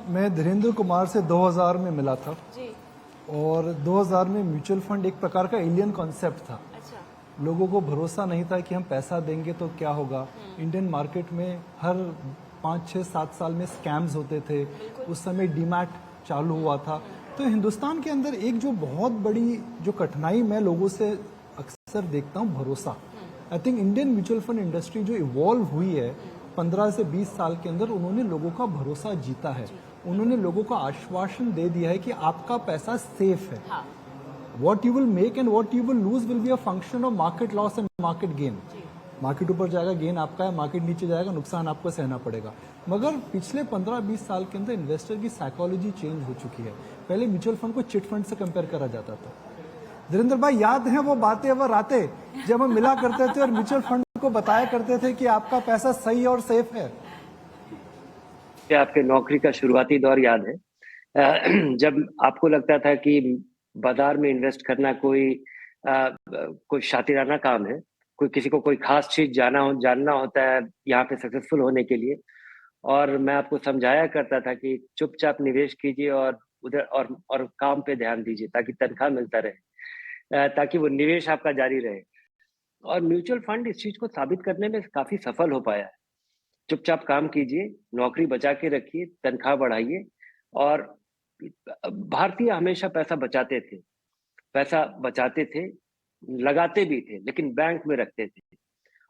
मैं धीरेन्द्र कुमार से 2000 में मिला था जी। और 2000 में म्यूचुअल फंड एक प्रकार का एलियन कॉन्सेप्ट था। अच्छा। लोगों को भरोसा नहीं था कि हम पैसा देंगे तो क्या होगा। इंडियन मार्केट में हर 5, 6, 7 साल में स्कैम्स होते थे। उस समय डीमैट चालू हुआ था। तो हिंदुस्तान के अंदर एक जो बहुत बड़ी जो कठिनाई मैं लोगों से अक्सर देखता हूँ, भरोसा। I think Indian mutual fund industry जो इवॉल्व हुई है 15 से 20 साल के अंदर, उन्होंने लोगों का भरोसा जीता है। उन्होंने लोगों को आश्वासन दे दिया है कि आपका पैसा सेफ है। हाँ। What you will make and what you will lose will be a function of market loss and market gain. Market ऊपर जाएगा, गेन आपका है, मार्केट नीचे जाएगा, नुकसान आपको सहना पड़ेगा। मगर पिछले 15-20 साल के अंदर इन्वेस्टर की साइकोलॉजी चेंज हो चुकी है। पहले म्यूचुअल फंड को चिट फंड से कंपेयर करा जाता था। धीरेन्द्र भाई, याद है वो बातें, वो रातें जब हम मिला करते थे और म्यूचुअल फंड को बताया करते थे कि आपका पैसा सही और सेफ है? आपके नौकरी का शुरुआती दौर याद है जब आपको लगता था कि बाजार में इन्वेस्ट करना कोई शातिराना काम है, कोई किसी को कोई खास चीज जानना होता है यहाँ पे सक्सेसफुल होने के लिए। और मैं आपको समझाया करता था कि चुपचाप निवेश कीजिए और उधर और काम पे ध्यान दीजिए ताकि तनख्वाह मिलता रहे, ताकि वो निवेश आपका जारी रहे। और म्यूचुअल फंड इस चीज को साबित करने में काफी सफल हो पाया है। चुपचाप काम कीजिए, नौकरी बचा के रखिए, तनख्वाह बढ़ाइए। और भारतीय हमेशा पैसा बचाते थे, लगाते भी थे, लेकिन बैंक में रखते थे।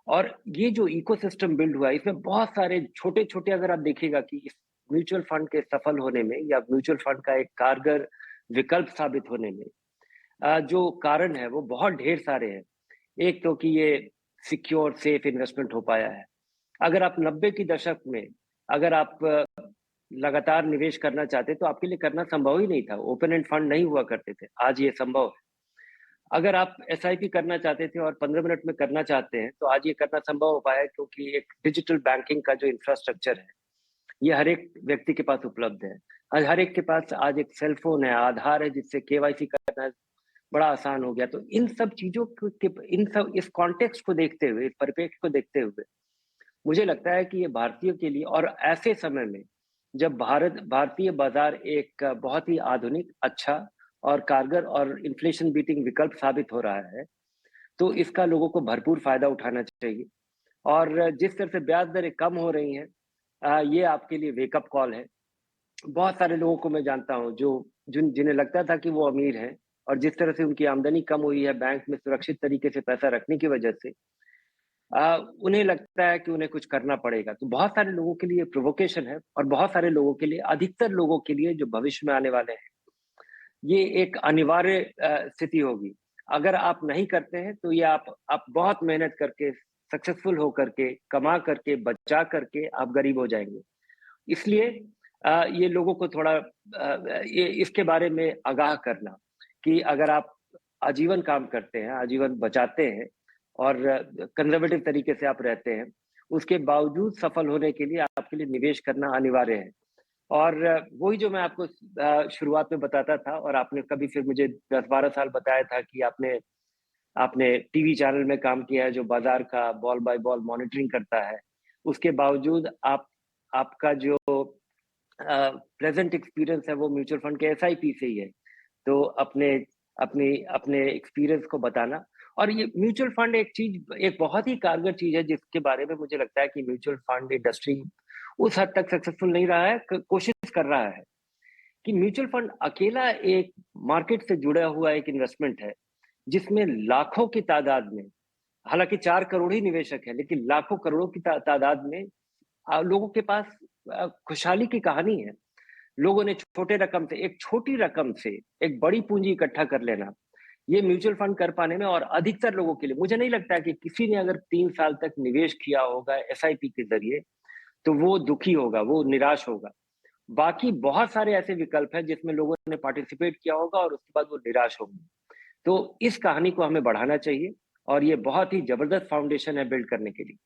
और ये जो इकोसिस्टम बिल्ड हुआ है, इसमें बहुत सारे छोटे-छोटे, अगर आप देखिएगा कि इस म्यूचुअल फंड के सफल होने में या म्यूचुअल फंड का एक कारगर विकल्प साबित होने में जो कारण है वो बहुत ढेर सारे हैं। एक तो कि ये सिक्योर सेफ इन्वेस्टमेंट हो पाया है। अगर आप 90 की दशक में अगर आप लगातार निवेश करना चाहते तो आपके लिए करना संभव ही नहीं था। ओपन एंड फंड नहीं हुआ करते थे। आज ये संभव है। अगर आप एसआईपी करना चाहते थे और 15 मिनट में करना चाहते हैं तो आज ये करना संभव हो पाया है, क्योंकि एक डिजिटल बैंकिंग का जो इंफ्रास्ट्रक्चर है ये हर एक व्यक्ति के पास उपलब्ध है। आज हर एक के पास आज एक सेल फोन है, आधार है, जिससे केवाईसी करना बड़ा आसान हो गया। तो इन सब चीजों के इस कॉन्टेक्स्ट को देखते हुए, इस परिप्रेक्ष्य को देखते हुए मुझे लगता है कि ये भारतीयों के लिए, और ऐसे समय में जब भारतीय बाजार एक बहुत ही आधुनिक, अच्छा और कारगर और इन्फ्लेशन बीटिंग विकल्प साबित हो रहा है, तो इसका लोगों को भरपूर फायदा उठाना चाहिए। और जिस तरह से ब्याज दरें कम हो रही हैं, ये आपके लिए वेकअप कॉल है। बहुत सारे लोगों को मैं जानता हूँ जिन्हें लगता था कि वो अमीर हैं, और जिस तरह से उनकी आमदनी कम हुई है बैंक में सुरक्षित तरीके से पैसा रखने की वजह से, उन्हें लगता है कि उन्हें कुछ करना पड़ेगा। तो बहुत सारे लोगों के लिए प्रोवोकेशन है, और बहुत सारे लोगों के लिए, अधिकतर लोगों के लिए जो भविष्य में आने वाले हैं, ये एक अनिवार्य स्थिति होगी। अगर आप नहीं करते हैं तो ये आप बहुत मेहनत करके, सक्सेसफुल होकर के, कमा करके, बचा करके आप गरीब हो जाएंगे। इसलिए ये लोगों को थोड़ा ये इसके बारे में आगाह करना कि अगर आप आजीवन काम करते हैं, आजीवन बचाते हैं और कंजर्वेटिव तरीके से आप रहते हैं, उसके बावजूद सफल होने के लिए आपके लिए निवेश करना अनिवार्य है। और वही जो मैं आपको शुरुआत में बताता था, और आपने कभी फिर मुझे 10-12 साल बताया था कि आपने आपने टीवी चैनल में काम किया है जो बाजार का बॉल बाय बॉल मॉनिटरिंग करता है। उसके बावजूद आपका जो प्रेजेंट एक्सपीरियंस है वो म्यूचुअल फंड के एसआईपी से ही है। तो अपने एक्सपीरियंस को बताना। और ये म्यूचुअल फंड एक बहुत ही कारगर चीज है, जिसके बारे में मुझे लगता है कि म्यूचुअल फंड इंडस्ट्री उस हद तक सक्सेसफुल नहीं रहा है, कोशिश कर रहा है कि म्यूचुअल फंड अकेला एक मार्केट से जुड़ा हुआ एक इन्वेस्टमेंट है, जिसमें लाखों की तादाद में, हालांकि 4 करोड़ ही निवेशक है, लेकिन लाखों करोड़ों की तादाद में लोगों के पास खुशहाली की कहानी है। लोगों ने छोटी रकम से एक बड़ी पूंजी इकट्ठा कर लेना, ये म्यूचुअल फंड कर पाने में, और अधिकतर लोगों के लिए मुझे नहीं लगता है कि किसी ने अगर 3 साल तक निवेश किया होगा एसआईपी के जरिए तो वो दुखी होगा, वो निराश होगा। बाकी बहुत सारे ऐसे विकल्प हैं जिसमें लोगों ने पार्टिसिपेट किया होगा और उसके बाद वो निराश होंगे। तो इस कहानी को हमें बढ़ाना चाहिए, और ये बहुत ही जबरदस्त फाउंडेशन है बिल्ड करने के लिए।